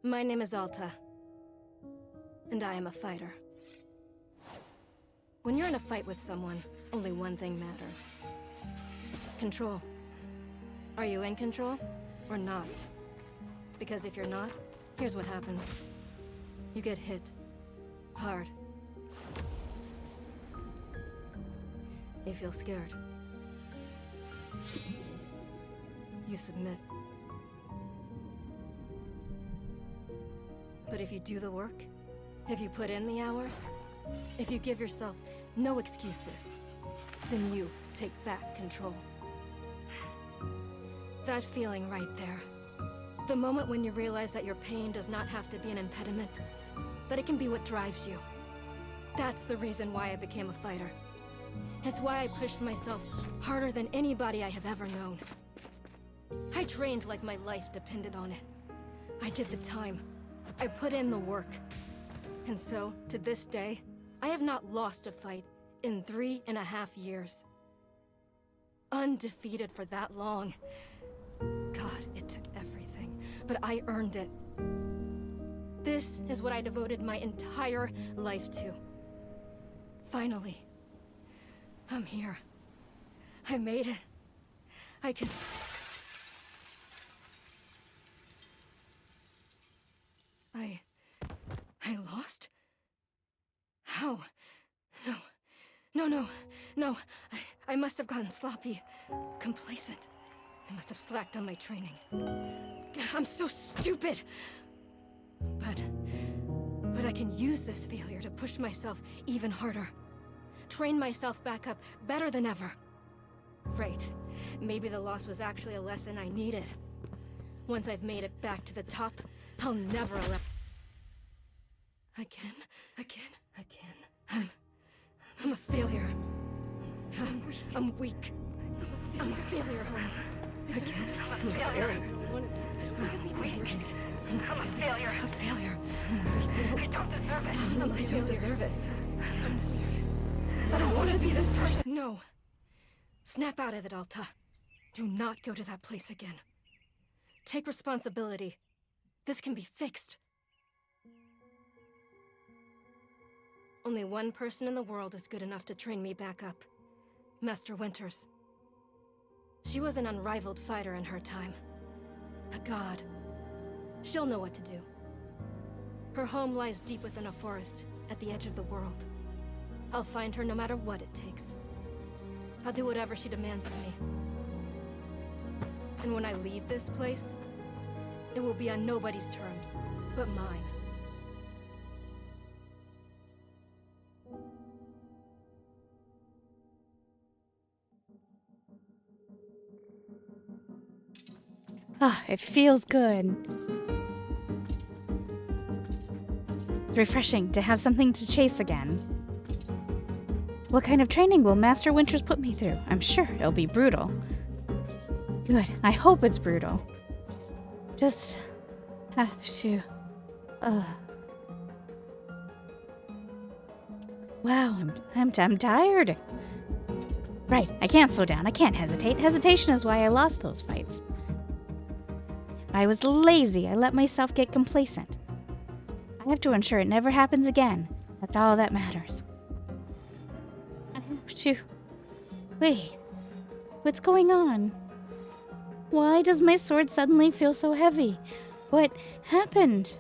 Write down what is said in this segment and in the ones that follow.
My name is Alta, and I am a fighter. When you're in a fight with someone, only one thing matters. Control. Are you in control, or not? Because if you're not, here's what happens. You get hit. Hard. You feel scared. You submit. But if you do the work, if you put in the hours, if you give yourself no excuses, then you take back control. That feeling right there. The moment when you realize that your pain does not have to be an impediment, that it can be what drives you. That's the reason why I became a fighter. It's why I pushed myself harder than anybody I have ever known. I trained like my life depended on it. I did the time. I put in the work. And so, to this day, I have not lost a fight in 3.5 years. Undefeated for that long. God, it took everything, but I earned it. This is what I devoted my entire life to. Finally, I'm here. I made it. I can... I lost? How? No. I must have gotten sloppy. Complacent. I must have slacked on my training. I'm so stupid! But I can use this failure to push myself even harder. Train myself back up better than ever. Right. Maybe the loss was actually a lesson I needed. Once I've made it back to the top, I'll never allow... Again. I'm a failure. I'm weak. I'm a failure. I'm a failure. A failure. I don't deserve it. I don't deserve it. I don't want to be this person. No. Snap out of it, Alta. Do not go to that place again. Take responsibility. This can be fixed. Only one person in the world is good enough to train me back up. Master Winters. She was an unrivaled fighter in her time. A god. She'll know what to do. Her home lies deep within a forest, at the edge of the world. I'll find her no matter what it takes. I'll do whatever she demands of me. And when I leave this place, it will be on nobody's terms, but mine. Ah, it feels good. It's refreshing to have something to chase again. What kind of training will Master Winters put me through? I'm sure it'll be brutal. Good. I hope it's brutal. Just have to... Wow, I'm tired. Right, I can't slow down. I can't hesitate. Hesitation is why I lost those fights. I was lazy. I let myself get complacent. I have to ensure it never happens again. That's all that matters. I have to... Wait. What's going on? Why does my sword suddenly feel so heavy? What happened?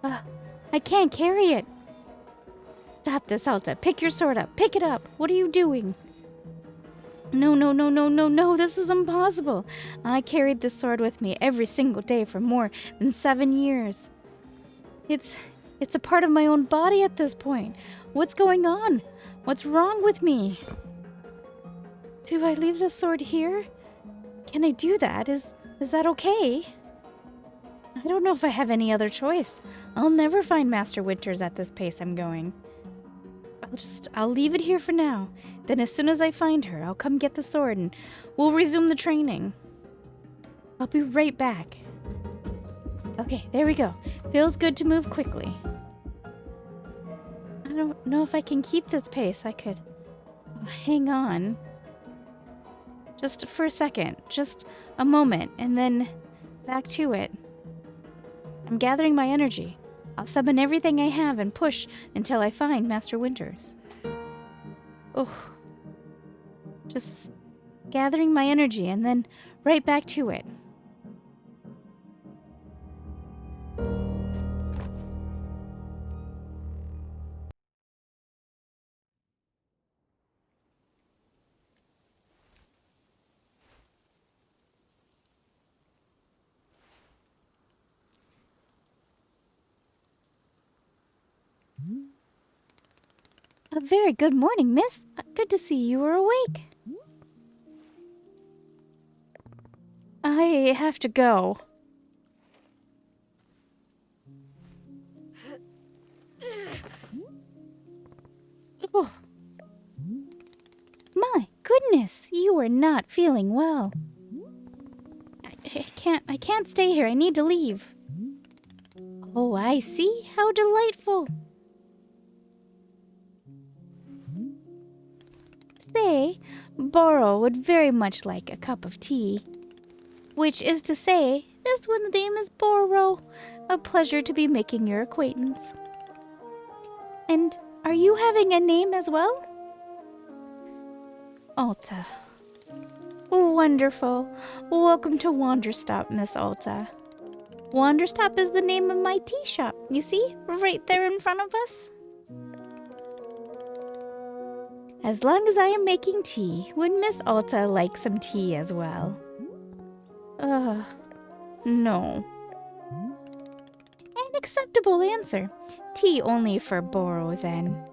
I can't carry it. Stop this, Alta. Pick your sword up. Pick it up. What are you doing? No, this is impossible. I carried this sword with me every single day for more than 7 years. It's a part of my own body at this point. What's going on? What's wrong with me? Do I leave the sword here? Can I do that? Is that okay? I don't know if I have any other choice. I'll never find Master Winters at this pace I'm going. I'll leave it here for now. Then as soon as I find her, I'll come get the sword and we'll resume the training. I'll be right back. Okay, there we go. Feels good to move quickly. I don't know if I can keep this pace. I could hang on. Just for a second. Just a moment. And then back to it. I'm gathering my energy. I'll summon everything I have and push until I find Master Winters. Oh, just gathering my energy and then right back to it. A very good morning, miss. Good to see you are awake. I have to go. Oh. My goodness, you are not feeling well. I can't stay here. I need to leave. Oh, I see. How delightful. Say, Boro would very much like a cup of tea. Which is to say, this one's name is Boro. A pleasure to be making your acquaintance. And are you having a name as well? Alta. Wonderful. Welcome to Wanderstop, Miss Alta. Wanderstop is the name of my tea shop, you see? Right there in front of us. As long as I am making tea, would Miss Alta like some tea as well? No. An acceptable answer. Tea only for Boro, then.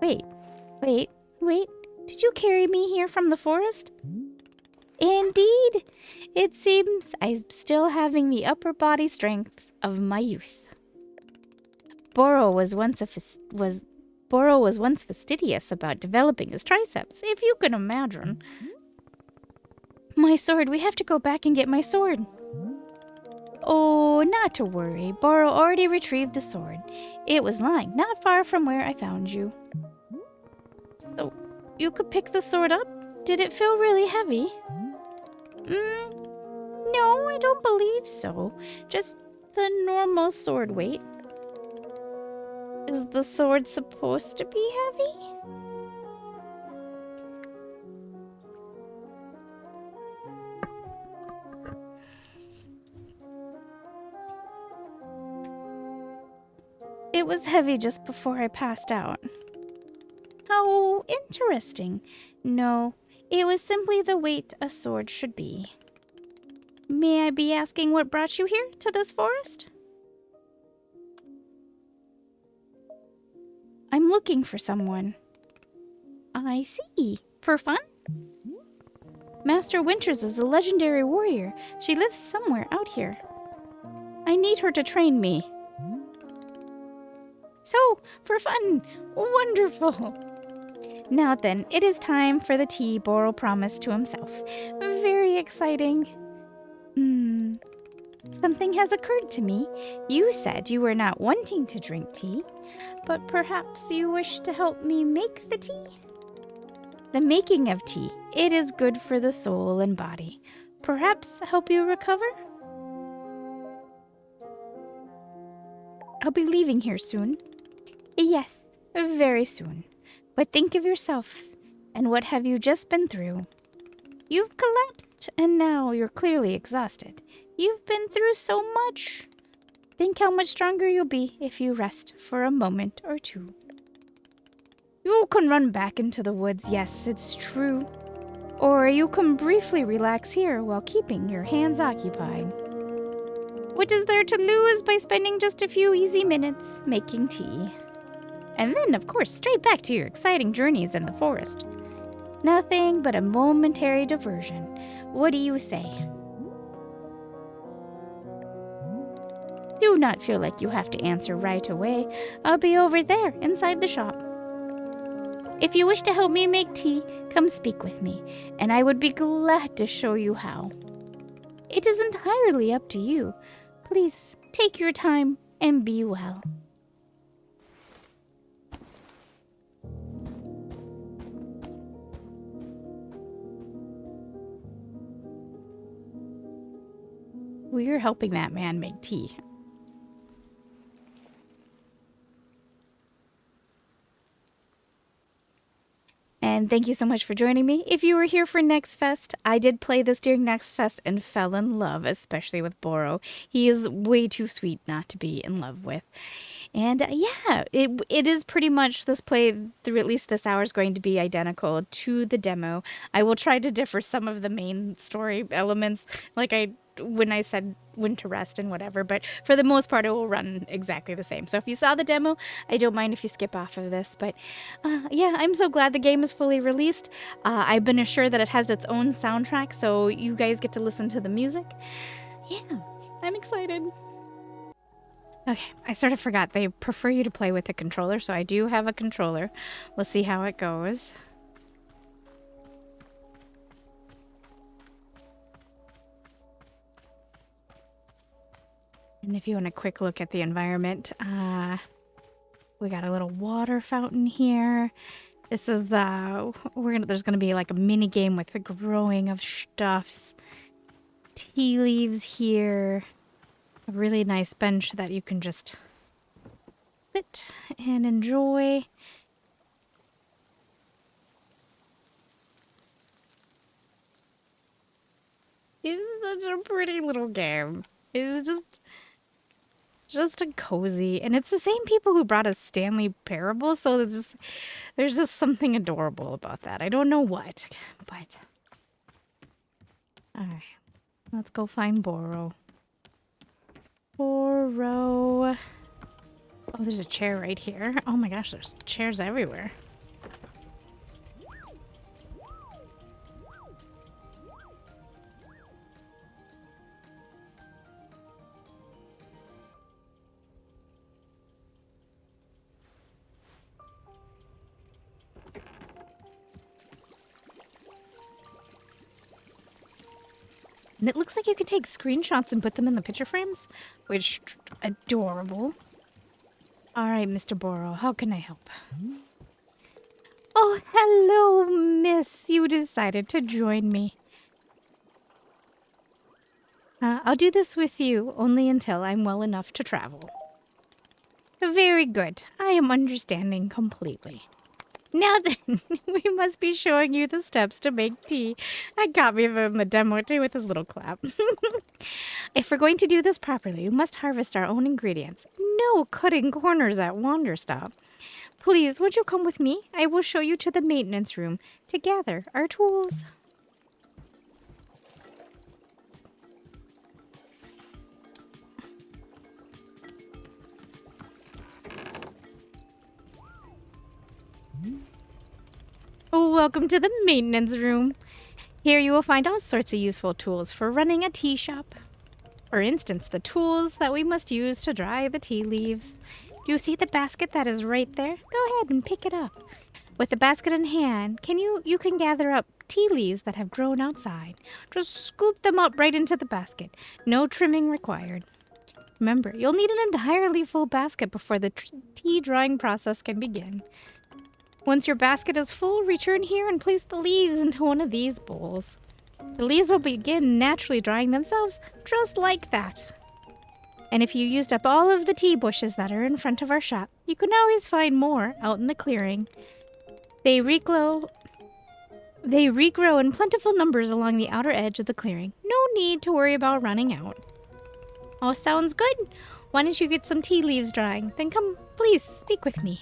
Wait. Did you carry me here from the forest? Indeed. It seems I'm still having the upper body strength of my youth. Boro was once fastidious about developing his triceps, if you can imagine. My sword. We have to go back and get my sword. Oh, not to worry. Boro already retrieved the sword. It was lying not far from where I found you. So, you could pick the sword up? Did it feel really heavy? No, I don't believe so. Just the normal sword weight. Is the sword supposed to be heavy? It was heavy just before I passed out. How interesting. No, it was simply the weight a sword should be. May I be asking what brought you here to this forest? I'm looking for someone. I see. For fun? Master Winters is a legendary warrior. She lives somewhere out here. I need her to train me. So, for fun. Wonderful. Now then, it is time for the tea Boro promised to himself. Very exciting. Something has occurred to me. You said you were not wanting to drink tea, but perhaps you wish to help me make the tea? The making of tea, it is good for the soul and body. Perhaps help you recover? I'll be leaving here soon. Yes, very soon. But think of yourself, and what have you just been through? You've collapsed, and now you're clearly exhausted. You've been through so much. Think how much stronger you'll be if you rest for a moment or two. You can run back into the woods, yes, it's true. Or you can briefly relax here while keeping your hands occupied. What is there to lose by spending just a few easy minutes making tea? And then, of course, straight back to your exciting journeys in the forest. Nothing but a momentary diversion. What do you say? Do not feel like you have to answer right away. I'll be over there, inside the shop. If you wish to help me make tea, come speak with me, and I would be glad to show you how. It is entirely up to you. Please, take your time and be well. We're helping that man make tea. And thank you so much for joining me. If you were here for Next Fest, I did play this during Next Fest and fell in love, especially with Boro. He is way too sweet not to be in love with. And yeah, it is pretty much this play through at least this hour is going to be identical to the demo. I will try to differ some of the main story elements, like when I said when to rest and whatever, but for the most part it will run exactly the same. So if you saw the demo, I don't mind if you skip off of this, but yeah, I'm so glad the game is fully released. I've been assured that it has its own soundtrack, so you guys get to listen to the music. Yeah, I'm excited. Okay, I sort of forgot. They prefer you to play with a controller, so I do have a controller. We'll see how it goes. And if you want a quick look at the environment, we got a little water fountain here. This is there's gonna be like a mini game with the growing of stuffs. Tea leaves here. A really nice bench that you can just sit and enjoy. It's such a pretty little game. It's just a cozy, and it's the same people who brought us Stanley Parable, so there's just something adorable about that. I don't know what, but all right, let's go find Boro. Boro. Oh, there's a chair right here. Oh my gosh, there's chairs everywhere. And it looks like you can take screenshots and put them in the picture frames, which adorable. All right, Mr. Boro, how can I help? Oh, hello, miss. You decided to join me. I'll do this with you only until I'm well enough to travel. Very good. I am understanding completely. Now then, we must be showing you the steps to make tea. I got me the demo too with his little clap. If we're going to do this properly, we must harvest our own ingredients. No cutting corners at Wanderstop. Please, won't you come with me? I will show you to the maintenance room to gather our tools. Welcome to the maintenance room. Here you will find all sorts of useful tools for running a tea shop. For instance, the tools that we must use to dry the tea leaves. Do you see the basket that is right there? Go ahead and pick it up. With the basket in hand, you can gather up tea leaves that have grown outside. Just scoop them up right into the basket. No trimming required. Remember, you'll need an entirely full basket before the tea drying process can begin. Once your basket is full, return here and place the leaves into one of these bowls. The leaves will begin naturally drying themselves, just like that. And if you used up all of the tea bushes that are in front of our shop, you can always find more out in the clearing. They regrow in plentiful numbers along the outer edge of the clearing. No need to worry about running out. All sounds good. Why don't you get some tea leaves drying? Then come, please, speak with me.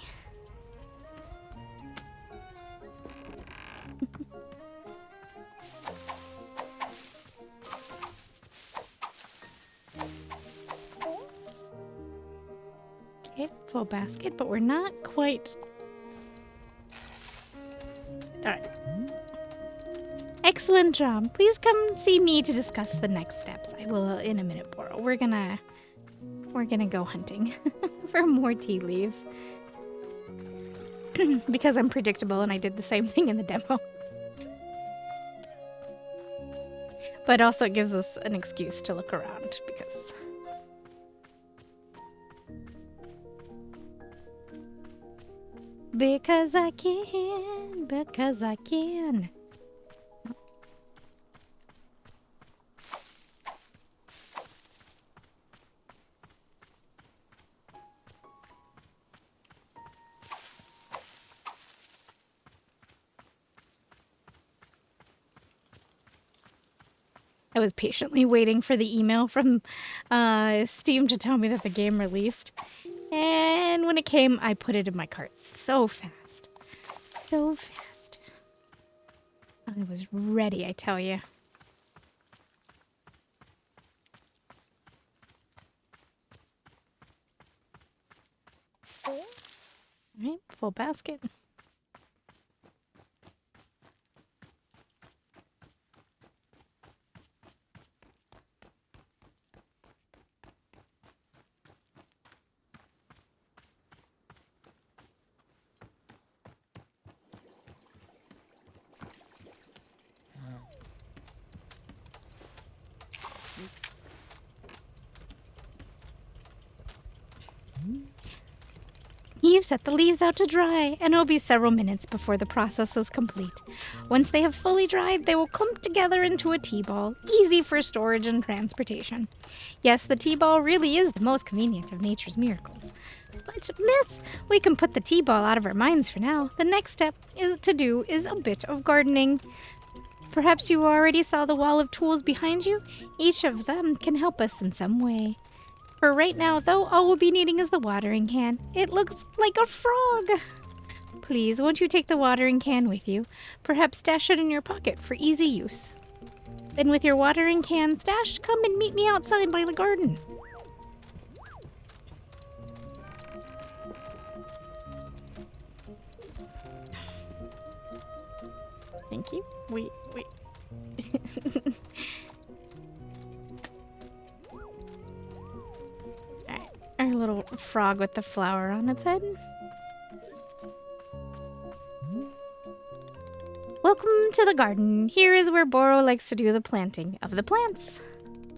Okay, full basket, but we're not quite... Alright. Excellent job. Please come see me to discuss the next steps. I will in a minute, Boro. We're gonna go hunting for more tea leaves. Because I'm predictable and I did the same thing in the demo. But also it gives us an excuse to look around because... Because I can, because I can. I was patiently waiting for the email from Steam to tell me that the game released. And when it came, I put it in my cart so fast. So fast. I was ready, I tell you. All right, full basket. You've set the leaves out to dry, and it'll be several minutes before the process is complete. Once they have fully dried, they will clump together into a tea ball, easy for storage and transportation. Yes, the tea ball really is the most convenient of nature's miracles. But, miss, we can put the tea ball out of our minds for now. The next step is a bit of gardening. Perhaps you already saw the wall of tools behind you. Each of them can help us in some way. For right now, though, all we'll be needing is the watering can. It looks like a frog. Please, won't you take the watering can with you? Perhaps stash it in your pocket for easy use. Then with your watering can stashed, come and meet me outside by the garden. Thank you. Wait. Alright, our little frog with the flower on its head. Welcome to the garden. Here is where Boro likes to do the planting of the plants.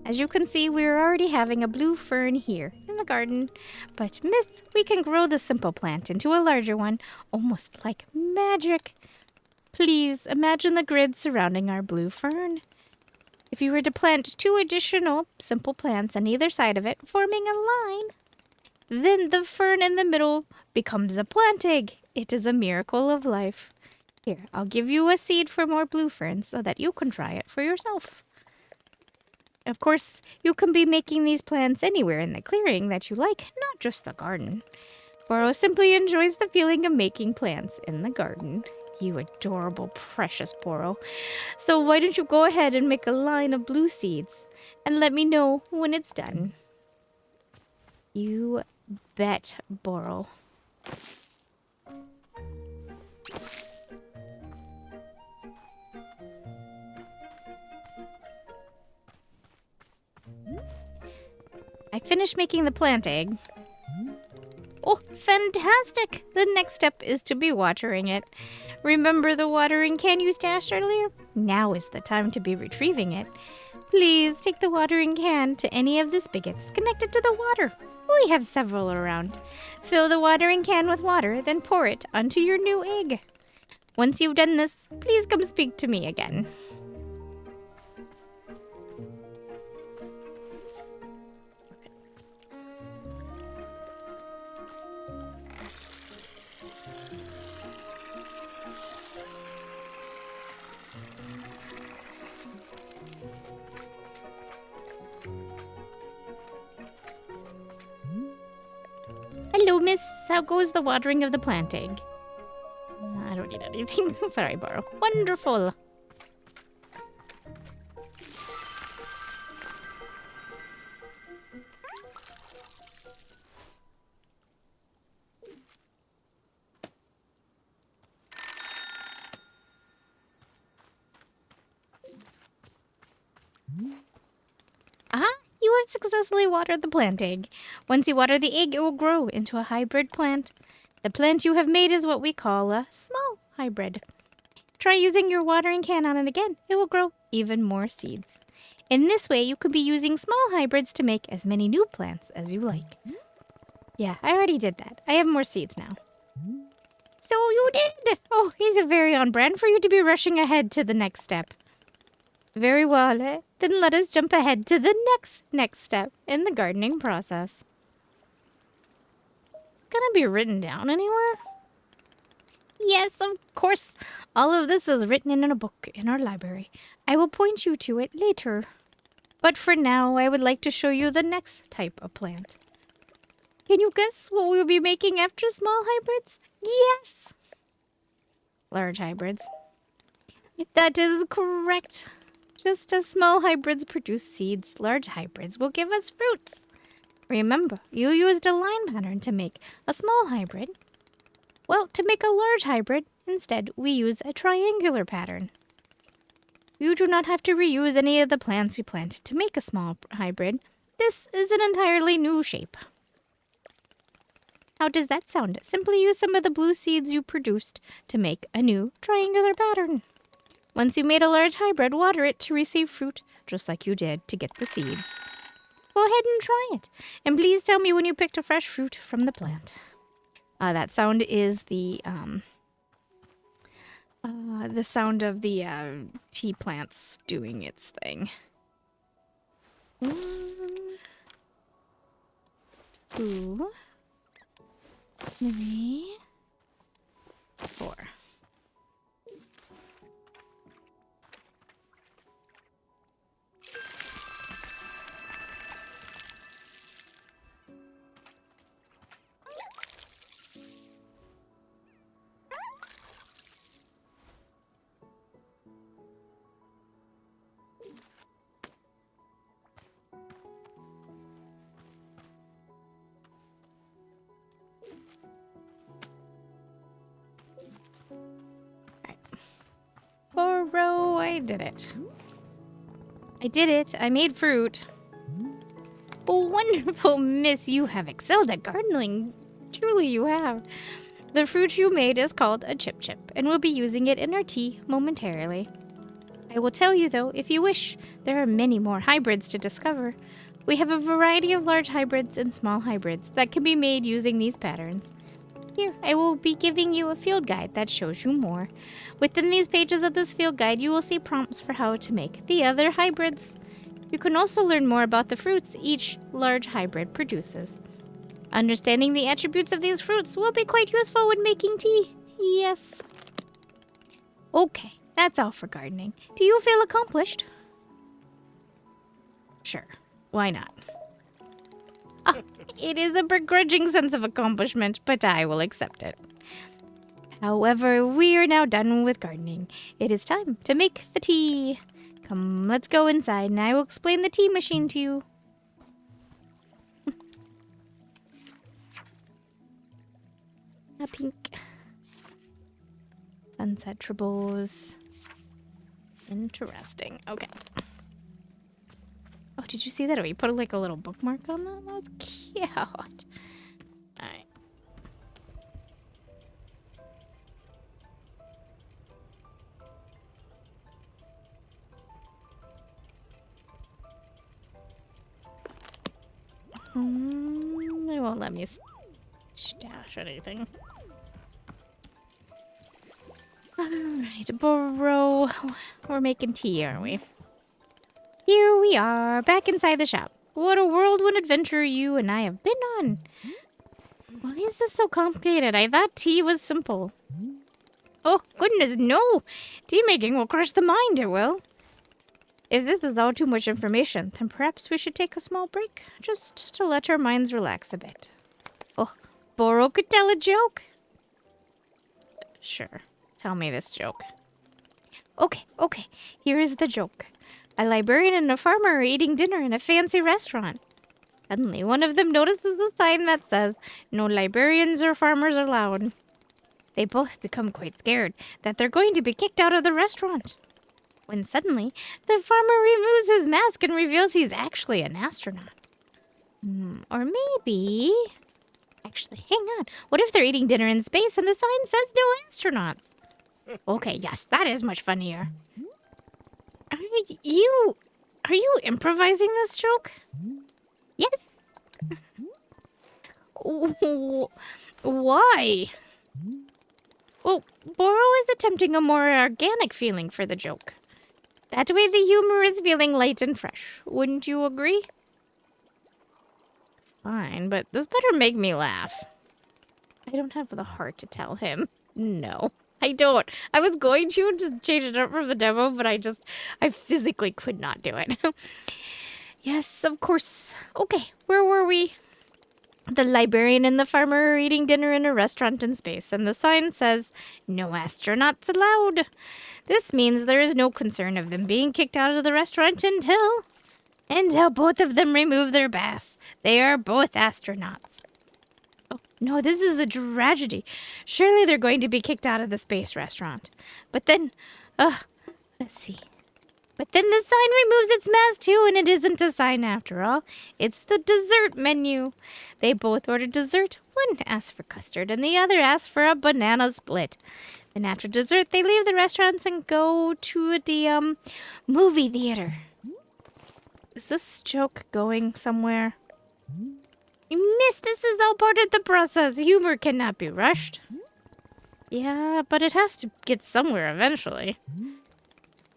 As you can see, we're already having a blue fern here in the garden. But, miss, we can grow the simple plant into a larger one, almost like magic. Please imagine the grid surrounding our blue fern. If you were to plant 2 additional simple plants on either side of it, forming a line, then the fern in the middle becomes a plant egg. It is a miracle of life. Here, I'll give you a seed for more blue ferns so that you can try it for yourself. Of course, you can be making these plants anywhere in the clearing that you like, not just the garden. Boro simply enjoys the feeling of making plants in the garden. You adorable, precious Boro. So why don't you go ahead and make a line of blue seeds and let me know when it's done. You bet, Boro. I finished making the plant egg. Oh, fantastic! The next step is to be watering it. Remember the watering can you stashed earlier? Now is the time to be retrieving it. Please take the watering can to any of the spigots connected to the water. We have several around. Fill the watering can with water, then pour it onto your new egg. Once you've done this, please come speak to me again. Hello, miss. How goes the watering of the plant egg? I don't need anything. Sorry, Boro. Wonderful. You have successfully watered the plant egg. Once you water the egg, it will grow into a hybrid plant. The plant you have made is what we call a small hybrid. Try using your watering can on it again. It will grow even more seeds. In this way, you could be using small hybrids to make as many new plants as you like. Yeah, I already did that. I have more seeds now. So you did! Oh, is it very on brand for you to be rushing ahead to the next step? Very well, then let us jump ahead to the next step in the gardening process. Gonna be written down anywhere? Yes, of course. All of this is written in a book in our library. I will point you to it later. But for now, I would like to show you the next type of plant. Can you guess what we'll be making after small hybrids? Yes! Large hybrids. That is correct. Just as small hybrids produce seeds, large hybrids will give us fruits. Remember, you used a line pattern to make a small hybrid. Well, to make a large hybrid, instead, we use a triangular pattern. You do not have to reuse any of the plants you planted to make a small hybrid. This is an entirely new shape. How does that sound? Simply use some of the blue seeds you produced to make a new triangular pattern. Once you made a large hybrid, water it to receive fruit, just like you did to get the seeds. Go ahead and try it. And please tell me when you picked a fresh fruit from the plant. That sound is the sound of the tea plants doing its thing. 1, 2, 3, 4. Boro, I did it. I did it. I made fruit. Oh, wonderful, miss. You have excelled at gardening. Truly, you have. The fruit you made is called a chip, and we'll be using it in our tea momentarily. I will tell you, though, if you wish, there are many more hybrids to discover. We have a variety of large hybrids and small hybrids that can be made using these patterns. Here, I will be giving you a field guide that shows you more. Within these pages of this field guide, you will see prompts for how to make the other hybrids. You can also learn more about the fruits each large hybrid produces. Understanding the attributes of these fruits will be quite useful when making tea. Yes. Okay, that's all for gardening. Do you feel accomplished? Sure, why not? It is a begrudging sense of accomplishment, but I will accept it. However, we are now done with gardening. It is time to make the tea. Come, let's go inside and I will explain the tea machine to you. A pink. Sunset tribbles. Interesting. Okay. Oh, did you see that? Oh, you put like a little bookmark on that? That's cute. Alright. They won't let me stash anything. Alright, bro. We're making tea, aren't we? Here we are, back inside the shop. What a whirlwind adventure you and I have been on. Why is this so complicated? I thought tea was simple. Oh, goodness, no! Tea making will crush the mind, it will. If this is all too much information, then perhaps we should take a small break, just to let our minds relax a bit. Oh, Boro could tell a joke. Sure, tell me this joke. Okay, here is the joke. A librarian and a farmer are eating dinner in a fancy restaurant. Suddenly, one of them notices a sign that says, "No librarians or farmers allowed." They both become quite scared that they're going to be kicked out of the restaurant. When suddenly, the farmer removes his mask and reveals he's actually an astronaut. Or maybe... Actually, hang on. What if they're eating dinner in space and the sign says no astronauts? Okay, yes, that is much funnier. Are you improvising this joke? Yes. Why? Well, Boro is attempting a more organic feeling for the joke. That way the humor is feeling light and fresh. Wouldn't you agree? Fine, but this better make me laugh. I don't have the heart to tell him. No, I don't. I was going to change it up for the demo, but I physically could not do it. Yes, of course. Okay, where were we? The librarian and the farmer are eating dinner in a restaurant in space, and the sign says, "No astronauts allowed." This means there is no concern of them being kicked out of the restaurant until both of them remove their masks. They are both astronauts. Oh, no, this is a tragedy. Surely they're going to be kicked out of the space restaurant. But then, let's see. But then the sign removes its mask too, and it isn't a sign after all. It's the dessert menu. They both ordered dessert. One asked for custard, and the other asked for a banana split. Then after dessert, they leave the restaurants and go to the movie theater. Is this joke going somewhere? Miss, this is all part of the process. Humor cannot be rushed. Yeah, but it has to get somewhere eventually.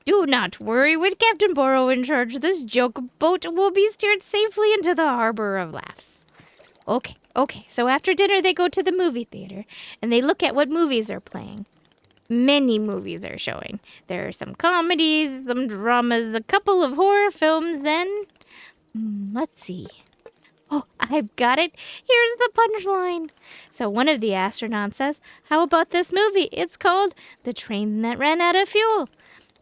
Do not worry, with Captain Borrow in charge, this joke boat will be steered safely into the harbor of laughs. Okay, so after dinner they go to the movie theater, and they look at what movies are playing. Many movies are showing. There are some comedies, some dramas, a couple of horror films, then... let's see. Oh, I've got it. Here's the punchline. So one of the astronauts says, "How about this movie? It's called The Train That Ran Out of Fuel."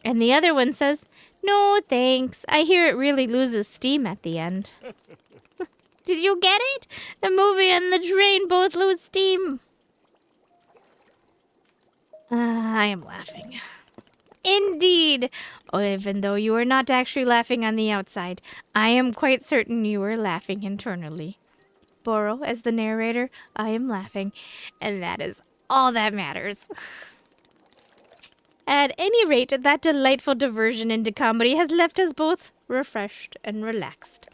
And the other one says, "No, thanks. I hear it really loses steam at the end." Did you get it? The movie and the train both lose steam. I am laughing. Indeed. Even though you are not actually laughing on the outside, I am quite certain you are laughing internally. Borrow, as the narrator, I am laughing, and that is all that matters. At any rate, that delightful diversion into comedy has left us both refreshed and relaxed.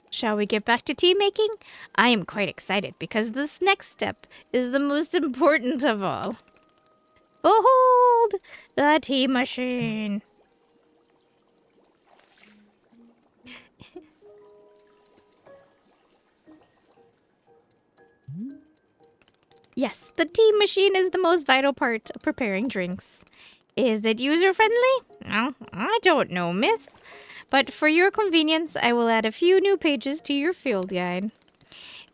Shall we get back to tea making? I am quite excited because this next step is the most important of all. Behold, the tea machine. Yes, the tea machine is the most vital part of preparing drinks. Is it user-friendly? Well, I don't know, miss. But for your convenience, I will add a few new pages to your field guide.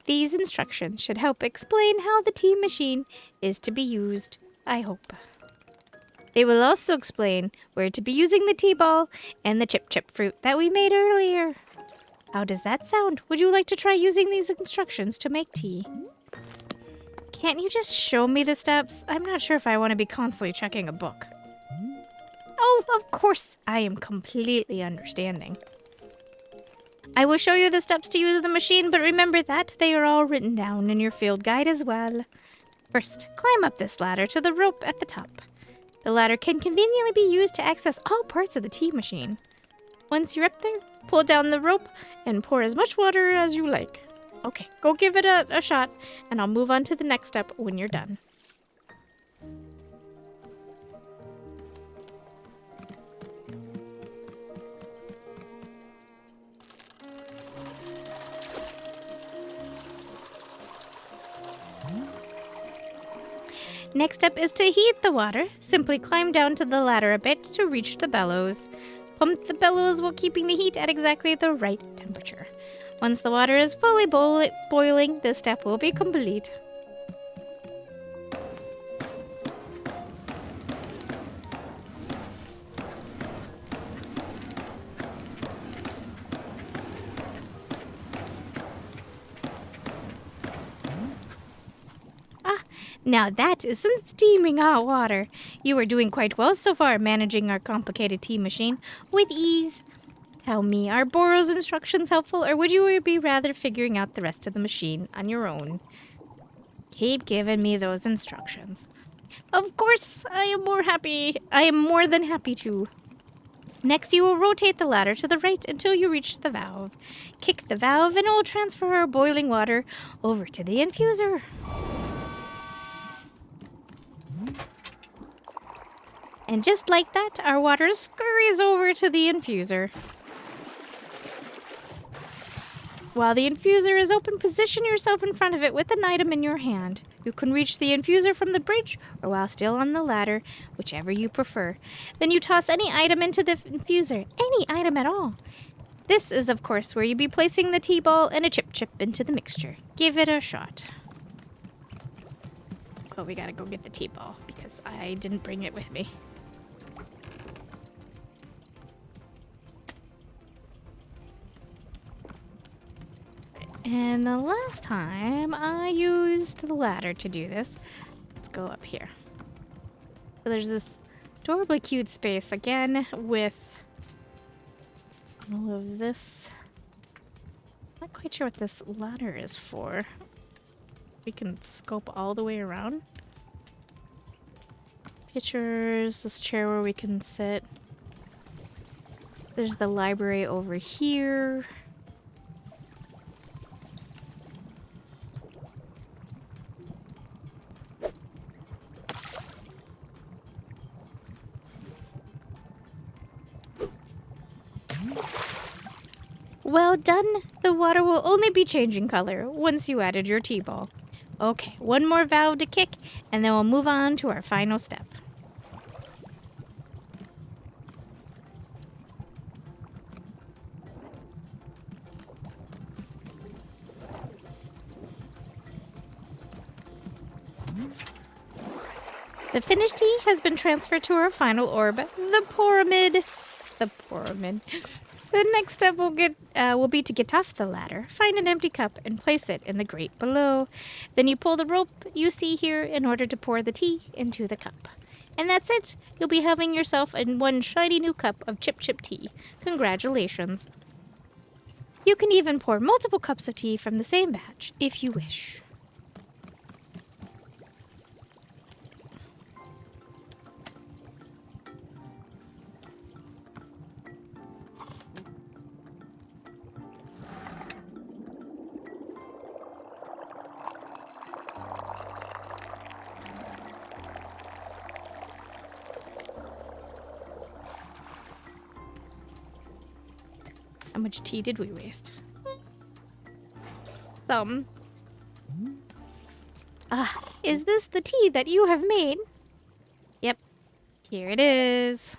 These instructions should help explain how the tea machine is to be used, I hope. They will also explain where to be using the tea ball and the chip fruit that we made earlier. How does that sound? Would you like to try using these instructions to make tea? Can't you just show me the steps? I'm not sure if I want to be constantly checking a book. Oh, of course. I am completely understanding. I will show you the steps to use the machine, but remember that they are all written down in your field guide as well. First, climb up this ladder to the rope at the top. The ladder can conveniently be used to access all parts of the tea machine. Once you're up there, pull down the rope and pour as much water as you like. Okay, go give it a shot, and I'll move on to the next step when you're done. Next up is to heat the water. Simply climb down to the ladder a bit to reach the bellows. Pump the bellows while keeping the heat at exactly the right temperature. Once the water is fully boiling, this step will be complete. Now that is some steaming hot water. You are doing quite well so far, managing our complicated tea machine with ease. Tell me, are Borrow's instructions helpful, or would you be rather figuring out the rest of the machine on your own? Keep giving me those instructions. Of course, I am more than happy to. Next, you will rotate the ladder to the right until you reach the valve. Kick the valve and it will transfer our boiling water over to the infuser. And just like that, our water scurries over to the infuser. While the infuser is open, position yourself in front of it with an item in your hand. You can reach the infuser from the bridge or while still on the ladder, whichever you prefer. Then you toss any item into the infuser, any item at all. This is, of course, where you'd be placing the tea ball and a chip into the mixture. Give it a shot. Oh, we gotta go get the tea ball because I didn't bring it with me. And the last time I used the ladder to do this, let's go up here. So there's this adorably cute space again with all of this. Not quite sure what this ladder is for. We can scope all the way around. Pictures, this chair where we can sit. There's the library over here. Well done. The water will only be changing color once you added your tea ball. Okay, one more valve to kick, and then we'll move on to our final step. The finished tea has been transferred to our final orb, the pyramid. The pyramid. The next step will be to get off the ladder, find an empty cup, and place it in the grate below. Then you pull the rope you see here in order to pour the tea into the cup. And that's it. You'll be having yourself one shiny new cup of chip tea. Congratulations. You can even pour multiple cups of tea from the same batch if you wish. How much tea did we waste? Some. Is this the tea that you have made? Yep. Here it is.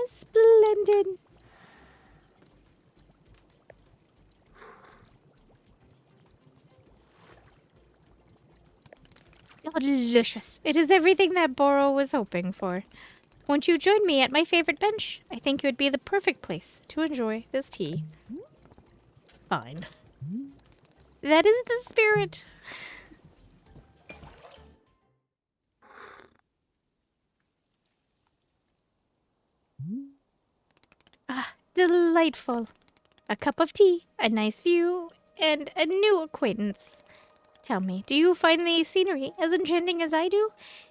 Splendid. Delicious. It is everything that Boro was hoping for. Won't you join me at my favorite bench? I think it would be the perfect place to enjoy this tea. Fine. That is the spirit. Delightful. A cup of tea, a nice view, and a new acquaintance. Tell me, do you find the scenery as enchanting as I do?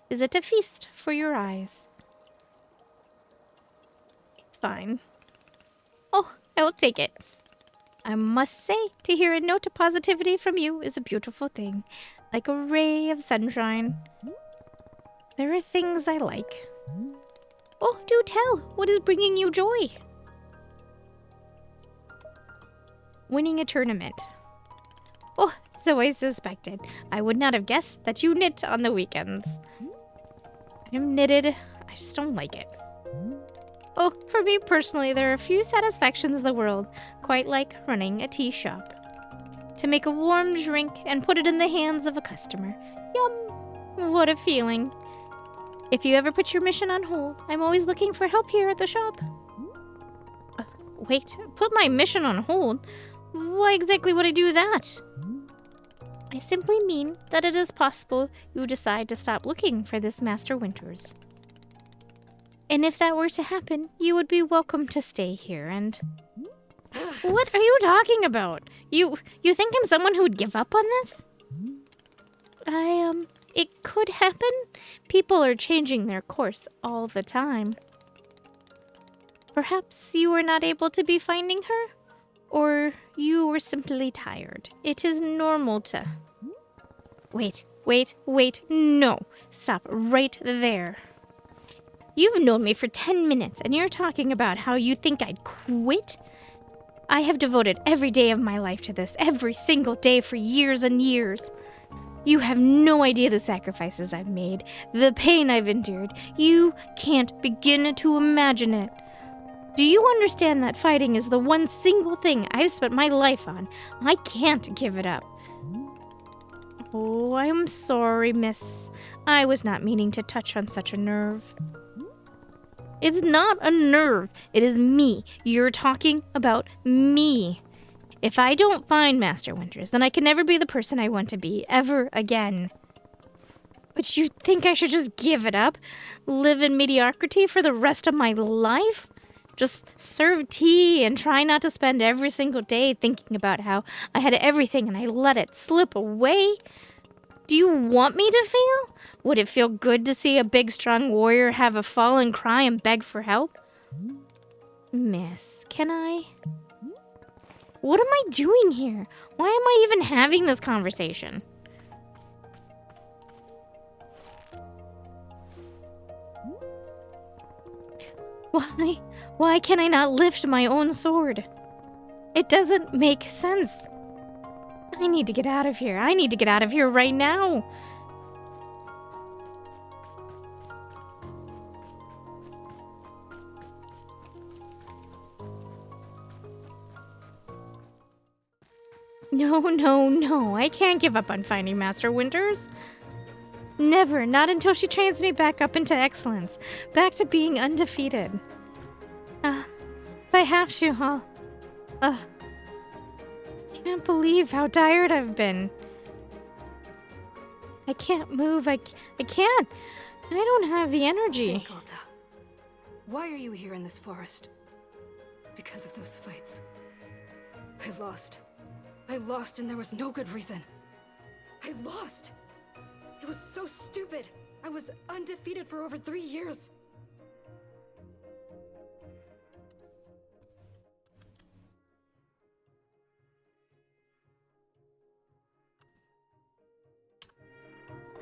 Is it a feast for your eyes? Fine. Oh, I will take it. I must say, to hear a note of positivity from you is a beautiful thing, like a ray of sunshine. There are things I like. Oh, do tell, what is bringing you joy? Winning a tournament. Oh, so I suspected. I would not have guessed that you knit on the weekends. I'm knitted, I just don't like it. Oh, for me personally, there are few satisfactions in the world quite like running a tea shop. To make a warm drink and put it in the hands of a customer. Yum! What a feeling. If you ever put your mission on hold, I'm always looking for help here at the shop. Wait, put my mission on hold? Why exactly would I do that? I simply mean that it is possible you decide to stop looking for this Master Winters. And if that were to happen, you would be welcome to stay here and... What are you talking about? You think I'm someone who would give up on this? It could happen. People are changing their course all the time. Perhaps you were not able to be finding her? Or you were simply tired. It is normal to... Wait, no. Stop right there. You've known me for 10 minutes, and you're talking about how you think I'd quit? I have devoted every day of my life to this, every single day for years and years. You have no idea the sacrifices I've made, the pain I've endured. You can't begin to imagine it. Do you understand that fighting is the one single thing I've spent my life on? I can't give it up. Oh, I'm sorry, miss. I was not meaning to touch on such a nerve. It's not a nerve. It is me. You're talking about me. If I don't find Master Winters, then I can never be the person I want to be, ever again. But you think I should just give it up? Live in mediocrity for the rest of my life? Just serve tea and try not to spend every single day thinking about how I had everything and I let it slip away? Do you want me to feel? Would it feel good to see a big, strong warrior have a fall and cry and beg for help? Miss, can I? What am I doing here? Why am I even having this conversation? Why can I not lift my own sword? It doesn't make sense. I need to get out of here. I need to get out of here right now. No. I can't give up on finding Master Winters. Never, not until she trains me back up into excellence, back to being undefeated. If I have to, I can't believe how tired I've been. I can't move, I can't. I don't have the energy. Think, Alta. Why are you here in this forest? Because of those fights. I lost and there was no good reason. I lost! It was so stupid! I was undefeated for over 3 years!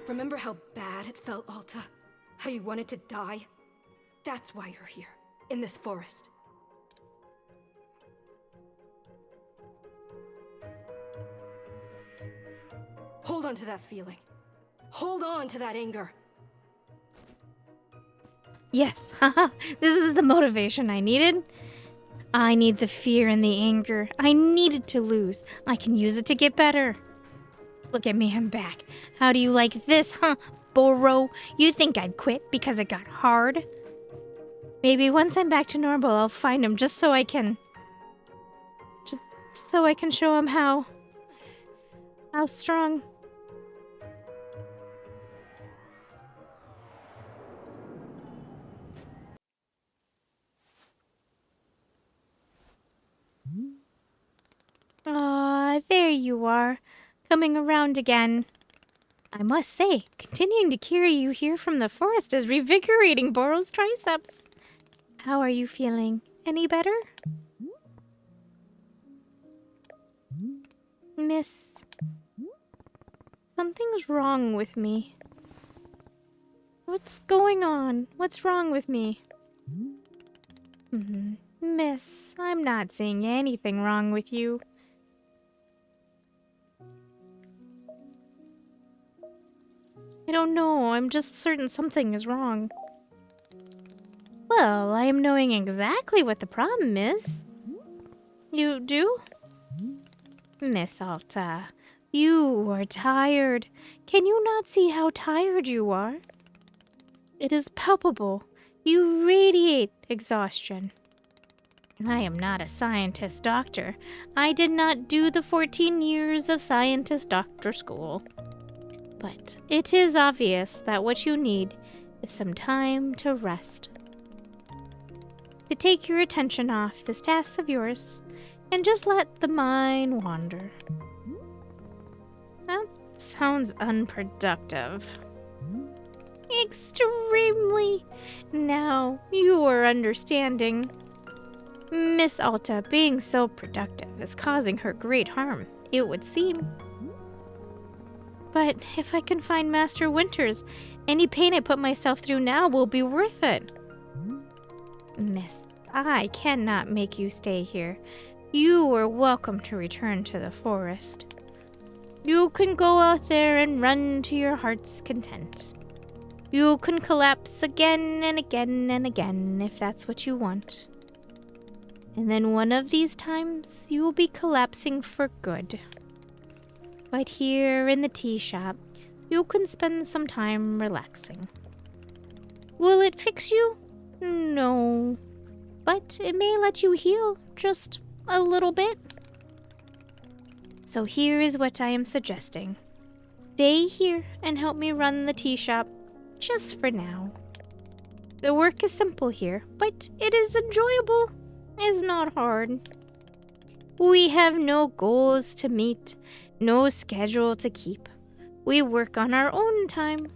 Remember how bad it felt, Alta? How you wanted to die? That's why you're here, in this forest. Hold on to that feeling. Hold on to that anger. Yes, this is the motivation I needed. I need the fear and the anger. I needed to lose. I can use it to get better. Look at me, I'm back. How do you like this, Boro? You think I'd quit because it got hard? Maybe once I'm back to normal, I'll find him just so I can show him how strong. Ah, there you are, coming around again. I must say, continuing to carry you here from the forest is revigorating Boro's triceps. How are you feeling? Any better? Miss, something's wrong with me. What's going on? What's wrong with me? Miss, I'm not seeing anything wrong with you. I don't know, I'm just certain something is wrong. Well, I am knowing exactly what the problem is. You do? Miss Alta, you are tired. Can you not see how tired you are? It is palpable. You radiate exhaustion. I am not a scientist doctor. I did not do the 14 years of scientist doctor school. But it is obvious that what you need is some time to rest. To take your attention off this task of yours and just let the mind wander. That sounds unproductive. Extremely. Now you are understanding. Miss Alta being so productive is causing her great harm, it would seem. But if I can find Master Winters, any pain I put myself through now will be worth it. Miss, I cannot make you stay here. You are welcome to return to the forest. You can go out there and run to your heart's content. You can collapse again and again and again if that's what you want. And then one of these times, you will be collapsing for good. Right here in the tea shop, you can spend some time relaxing. Will it fix you? No. But it may let you heal just a little bit. So here is what I am suggesting. Stay here and help me run the tea shop, just for now. The work is simple here, but it is enjoyable. It's not hard. We have no goals to meet, no schedule to keep. We work on our own time.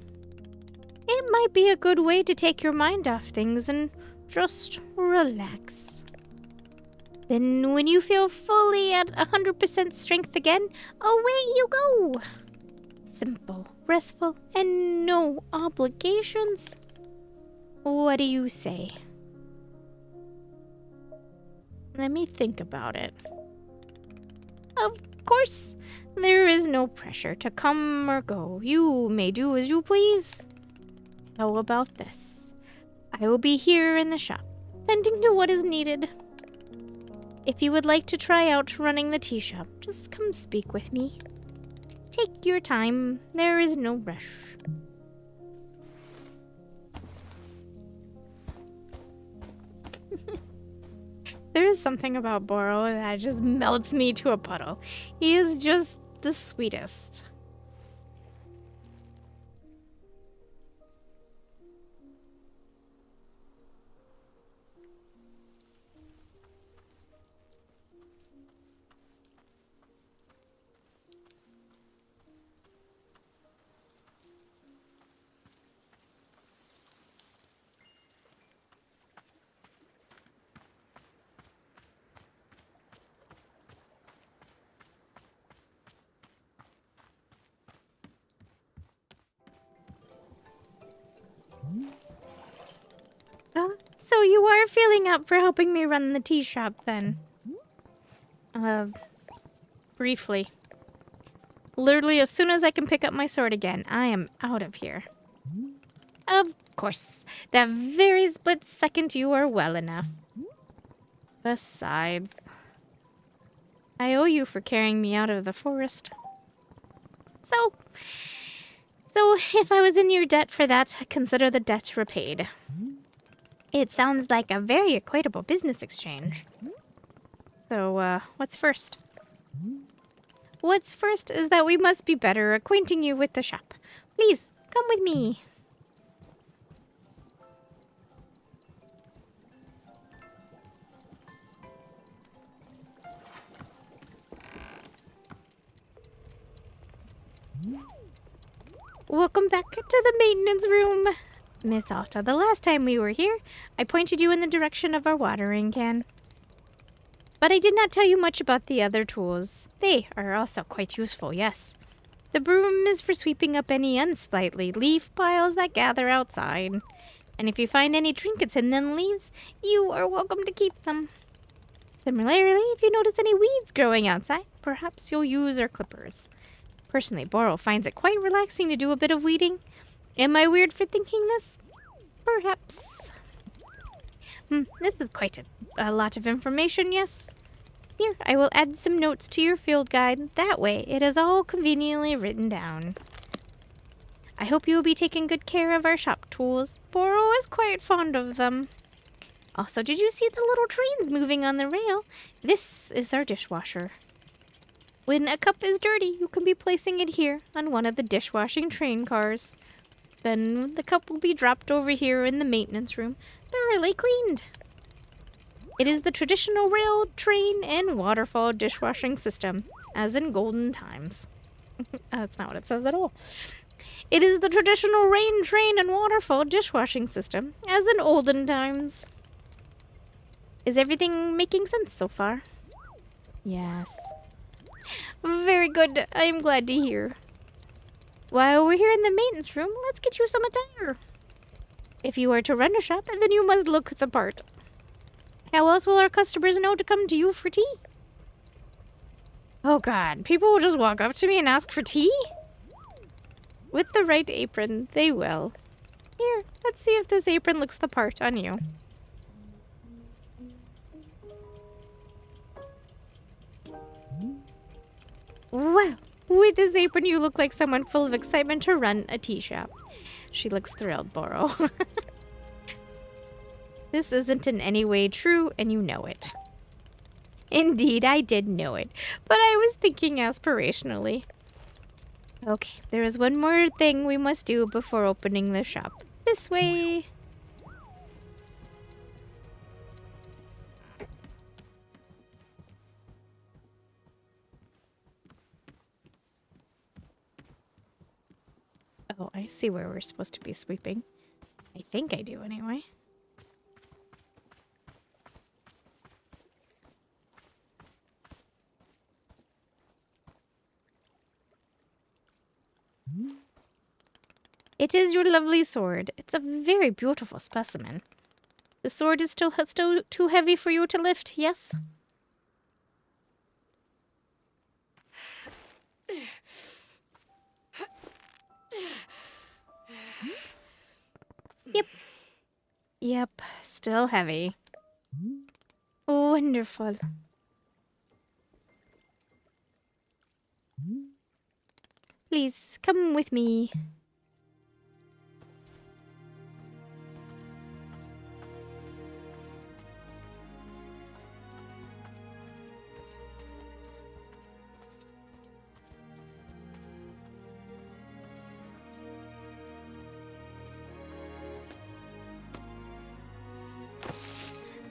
It might be a good way to take your mind off things and just relax. Then when you feel fully at 100% strength again, away you go. Simple, restful, and no obligations. What do you say? Let me think about it. Of course, there is no pressure to come or go. You may do as you please. How about this? I will be here in the shop, tending to what is needed. If you would like to try out running the tea shop, just come speak with me. Take your time. There is no rush. There is something about Boro that just melts me to a puddle. He is just the sweetest. So you are feeling up for helping me run the tea shop then? Briefly. Literally, as soon as I can pick up my sword again, I am out of here. Of course, that very split second you are well enough. Besides, I owe you for carrying me out of the forest. So if I was in your debt for that, consider the debt repaid. It sounds like a very equitable business exchange. So, what's first? What's first is that we must be better acquainting you with the shop. Please, come with me. Welcome back to the maintenance room. Miss Alta, the last time we were here, I pointed you in the direction of our watering can. But I did not tell you much about the other tools. They are also quite useful, yes. The broom is for sweeping up any unsightly leaf piles that gather outside. And if you find any trinkets in them leaves, you are welcome to keep them. Similarly, if you notice any weeds growing outside, perhaps you'll use our clippers. Personally, Boro finds it quite relaxing to do a bit of weeding. Am I weird for thinking this? Perhaps. This is quite a lot of information, yes? Here, I will add some notes to your field guide. That way, it is all conveniently written down. I hope you will be taking good care of our shop tools. Boro is quite fond of them. Also, did you see the little trains moving on the rail? This is our dishwasher. When a cup is dirty, you can be placing it here on one of the dishwashing train cars. Then the cup will be dropped over here in the maintenance room, thoroughly cleaned. It is the traditional rail, train, and waterfall dishwashing system, as in golden times. That's not what it says at all. It is the traditional rain, train, and waterfall dishwashing system, as in olden times. Is everything making sense so far? Yes. Very good. I am glad to hear. While we're here in the maintenance room, let's get you some attire. If you are to run a shop, then you must look the part. How else will our customers know to come to you for tea? Oh God, people will just walk up to me and ask for tea? With the right apron, they will. Here, let's see if this apron looks the part on you. Wow, with this apron you look like someone full of excitement to run a tea shop. She looks thrilled, Boro. This isn't in any way true, and you know it. Indeed, I did know it, but I was thinking aspirationally. Okay, there is one more thing we must do before opening the shop. This way. Oh, I see where we're supposed to be sweeping. I think I do, anyway. It is your lovely sword. It's a very beautiful specimen. The sword is still too heavy for you to lift, yes? Yep. Yep, still heavy. Wonderful. Please, come with me.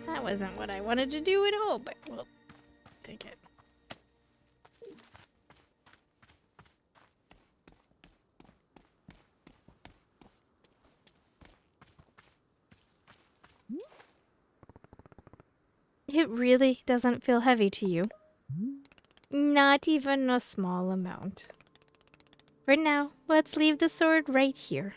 That wasn't what I wanted to do at all, but we'll take it. It really doesn't feel heavy to you. Not even a small amount. For now, let's leave the sword right here.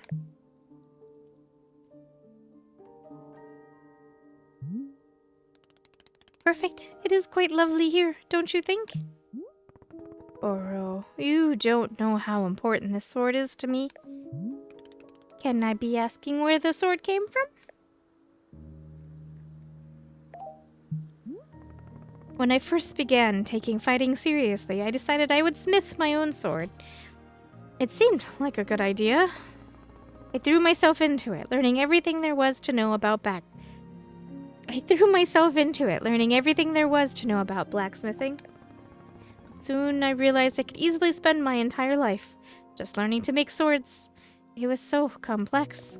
Perfect. It is quite lovely here, don't you think? Oro, you don't know how important this sword is to me. Can I be asking where the sword came from? When I first began taking fighting seriously, I decided I would smith my own sword. It seemed like a good idea. I threw myself into it, learning everything there was to know about blacksmithing. Soon I realized I could easily spend my entire life just learning to make swords. It was so complex.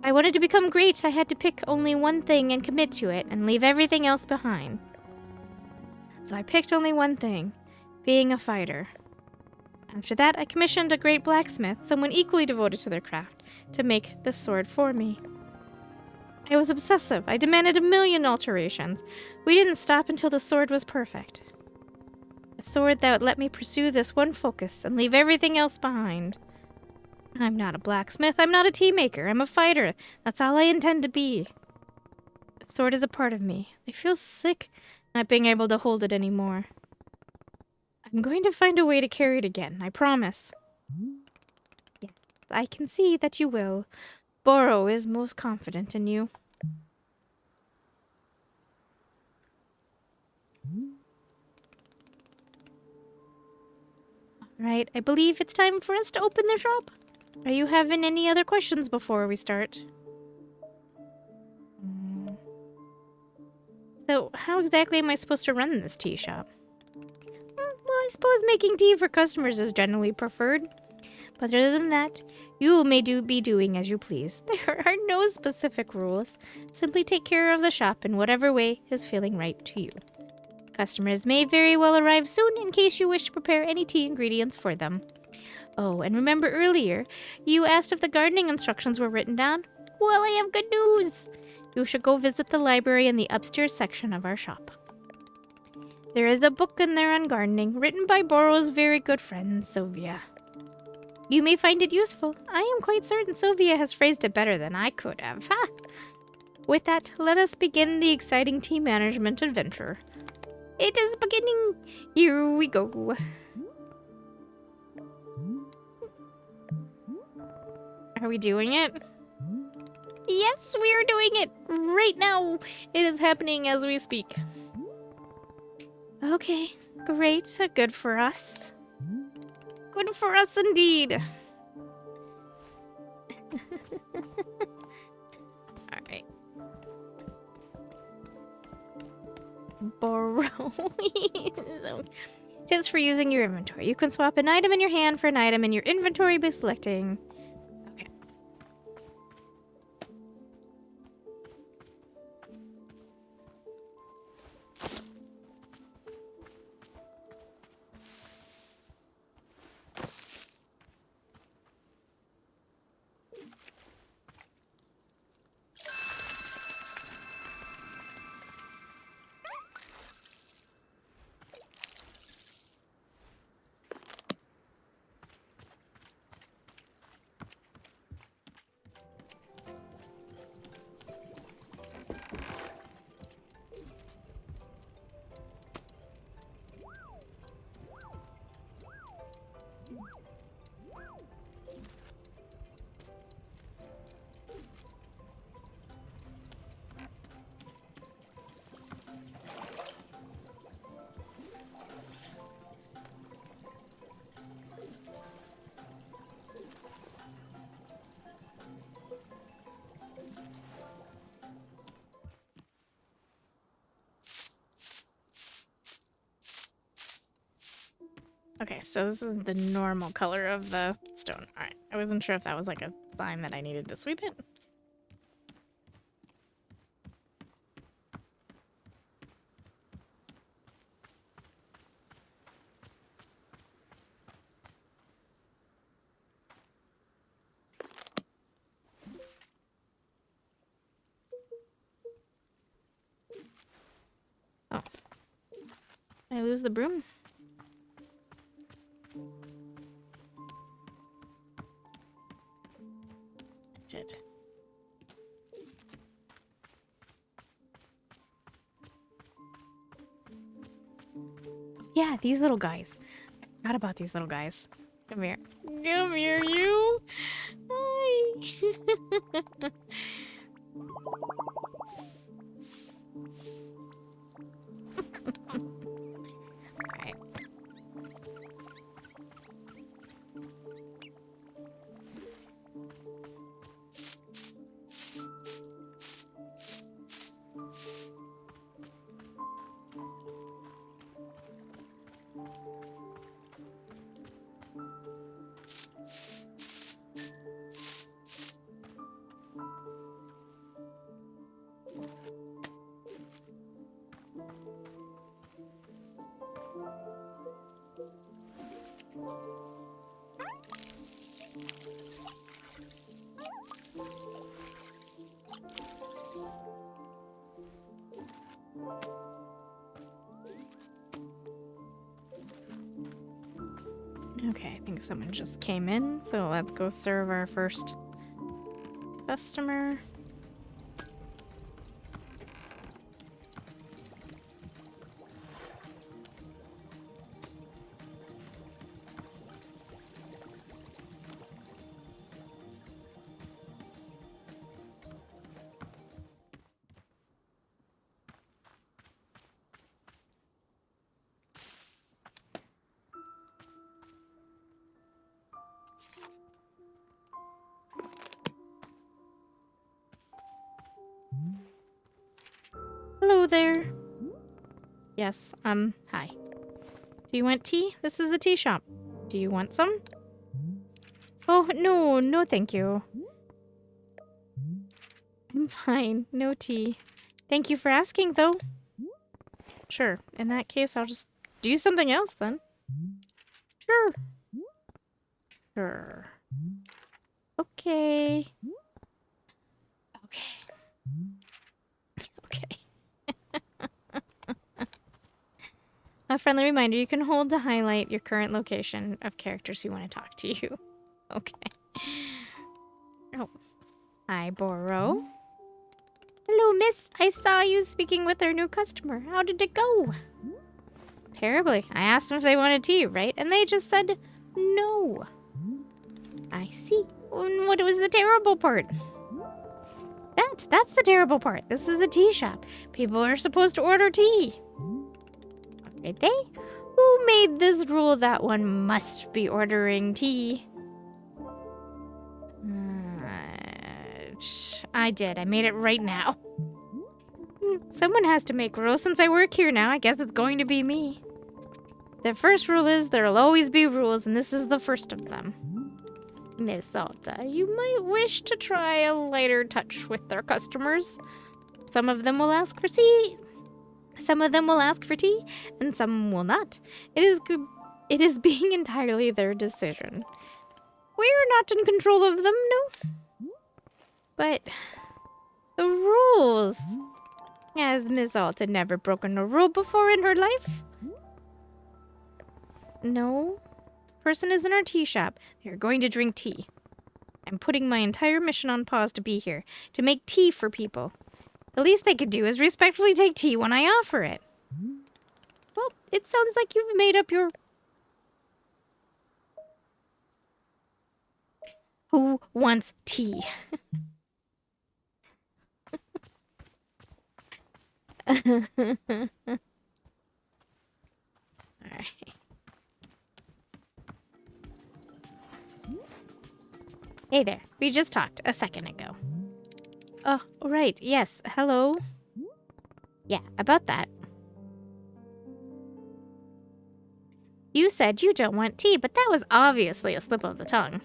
I wanted to become great. I had to pick only one thing and commit to it and leave everything else behind. So I picked only one thing, being a fighter. After that, I commissioned a great blacksmith, someone equally devoted to their craft, to make the sword for me. I was obsessive. I demanded 1,000,000 alterations. We didn't stop until the sword was perfect. A sword that would let me pursue this one focus and leave everything else behind. I'm not a blacksmith. I'm not a tea maker. I'm a fighter. That's all I intend to be. The sword is a part of me. I feel sick not being able to hold it anymore. I'm going to find a way to carry it again, I promise. Yes, I can see that you will. Boro is most confident in you. Alright, I believe it's time for us to open the shop. Are you having any other questions before we start? So, how exactly am I supposed to run this tea shop? Well, I suppose making tea for customers is generally preferred. But other than that, you may be doing as you please. There are no specific rules. Simply take care of the shop in whatever way is feeling right to you. Customers may very well arrive soon in case you wish to prepare any tea ingredients for them. Oh, and remember earlier, you asked if the gardening instructions were written down? Well, I have good news! You should go visit the library in the upstairs section of our shop. There is a book in there on gardening, written by Boro's very good friend, Sylvia. You may find it useful. I am quite certain Sylvia has phrased it better than I could have. Ha! With that, let us begin the exciting tea management adventure. It is beginning! Here we go. Are we doing it? Yes, we are doing it! Right now! It is happening as we speak. Okay, great. Good for us. Good for us indeed. Alright. Borrow. Tips for using your inventory. You can swap an item in your hand for an item in your inventory by selecting. Okay. Okay, so this is the normal color of the stone. Alright, I wasn't sure if that was like a sign that I needed to sweep it. Oh. Did I lose the broom? Did. Yeah, these little guys. I forgot about these little guys. Come here. Come here, you. Hi. Alright. Okay, I think someone just came in, so let's go serve our first customer. Hello there. Yes, hi. Do you want tea? This is a tea shop. Do you want some? Oh, no, no thank you. I'm fine, no tea. Thank you for asking, though. Sure, in that case, I'll just do something else, then. Sure. Sure. Okay. Okay. Okay. A friendly reminder, you can hold to highlight your current location of characters who want to talk to you. Okay. Oh. Hi, Boro. Hello, miss. I saw you speaking with our new customer. How did it go? Terribly. I asked them if they wanted tea, right? And they just said no. I see. And what was the terrible part? That's the terrible part. This is the tea shop. People are supposed to order tea. Did they? Who made this rule that one must be ordering tea? I did. I made it right now. Someone has to make rules. Since I work here now, I guess it's going to be me. The first rule is there'll always be rules, and this is the first of them. Miss Alta, you might wish to try a lighter touch with their customers. Some of them will ask for tea. Some of them will ask for tea, and some will not. It is being entirely their decision. We're not in control of them, no. But the rules. Has Miss Alta never broken a rule before in her life? No. This person is in our tea shop. They're going to drink tea. I'm putting my entire mission on pause to be here, to make tea for people. The least they could do is respectfully take tea when I offer it. Well, it sounds like you've made up your... Who wants tea? Alright. Hey there. We just talked a second ago. Oh, right. Yes. Hello. Yeah, about that. You said you don't want tea, but that was obviously a slip of the tongue.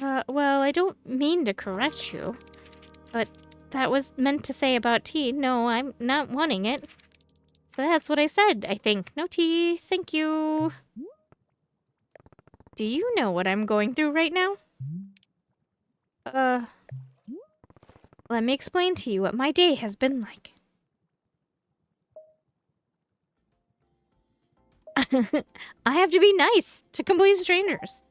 Well, I don't mean to correct you, but that was meant to say about tea. No, I'm not wanting it. So that's what I said, I think. No tea, thank you. Do you know what I'm going through right now? Let me explain to you what my day has been like. I have to be nice to complete strangers.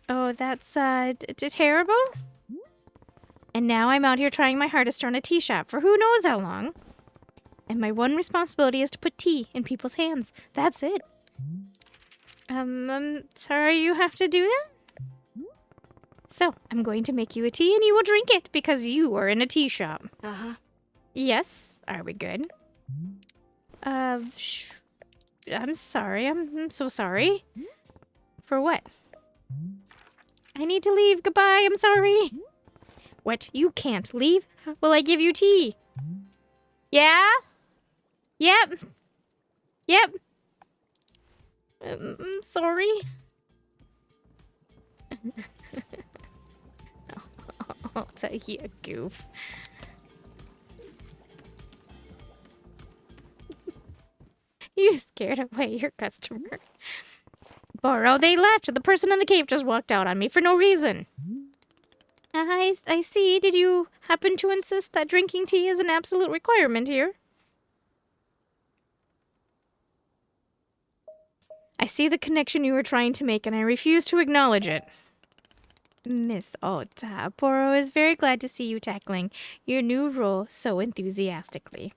Oh, that's, terrible? And now I'm out here trying my hardest to run a tea shop for who knows how long. And my one responsibility is to put tea in people's hands. That's it. I'm sorry you have to do that? So, I'm going to make you a tea and you will drink it because you are in a tea shop. Uh-huh. Yes? Are we good? I'm sorry. I'm so sorry. For what? I need to leave. Goodbye. I'm sorry. What? You can't leave? Will I give you tea? Yeah? Yep. Yep. I'm sorry. I'll tell you a goof. You scared away your customer. Borrow, they left. The person in the cave just walked out on me for no reason. I see. Did you happen to insist that drinking tea is an absolute requirement here? I see the connection you were trying to make, and I refuse to acknowledge it. Miss Alta, Poro is very glad to see you tackling your new role so enthusiastically.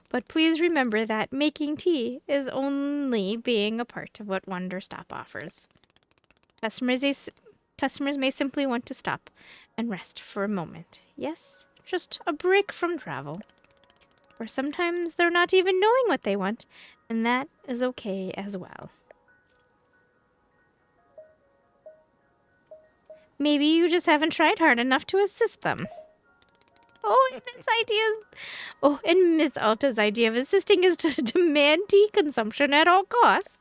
But please remember that making tea is only being a part of what Wanderstop offers. Customers may simply want to stop and rest for a moment. Yes, just a break from travel. Or sometimes they're not even knowing what they want, and that is okay as well. Maybe you just haven't tried hard enough to assist them. And Miss Alta's idea of assisting is to demand tea consumption at all costs.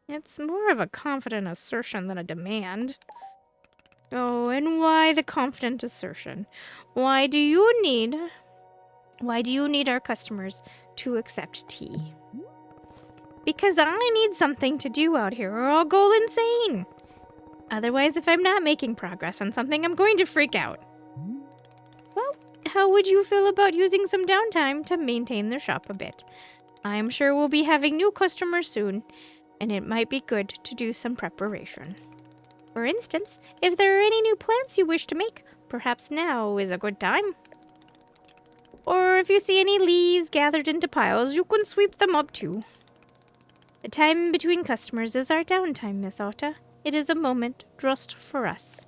It's more of a confident assertion than a demand. Oh, and why the confident assertion? Why do you need our customers to accept tea? Because I need something to do out here or I'll go insane. Otherwise, if I'm not making progress on something, I'm going to freak out. Well, how would you feel about using some downtime to maintain the shop a bit? I'm sure we'll be having new customers soon, and it might be good to do some preparation. For instance, if there are any new plants you wish to make, perhaps now is a good time. Or if you see any leaves gathered into piles, you can sweep them up too. The time between customers is our downtime, Miss Alta. It is a moment just for us.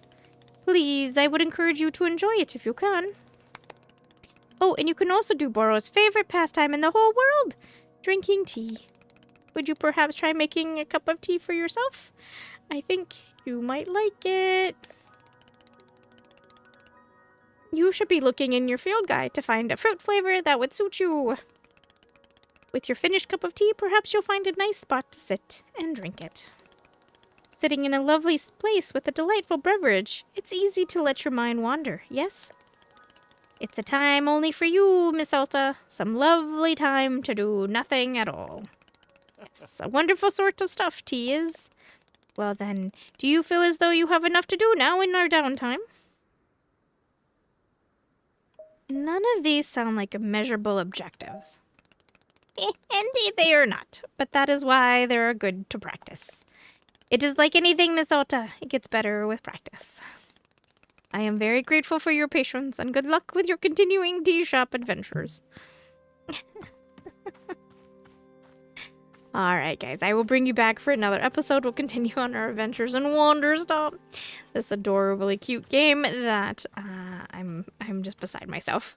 Please, I would encourage you to enjoy it if you can. Oh, and you can also do Boro's favorite pastime in the whole world, drinking tea. Would you perhaps try making a cup of tea for yourself? I think you might like it. You should be looking in your field guide to find a fruit flavor that would suit you. With your finished cup of tea, perhaps you'll find a nice spot to sit and drink it. Sitting in a lovely place with a delightful beverage, it's easy to let your mind wander, yes? It's a time only for you, Miss Alta. Some lovely time to do nothing at all. Yes, a wonderful sort of stuff tea is. Well then, do you feel as though you have enough to do now in our downtime? None of these sound like measurable objectives. Indeed they are not, but that is why they are good to practice. It is like anything, Miss Alta. It gets better with practice. I am very grateful for your patience, and good luck with your continuing tea shop adventures. Alright, guys, I will bring you back for another episode. We'll continue on our adventures in Wanderstop. This adorably cute game that I'm just beside myself.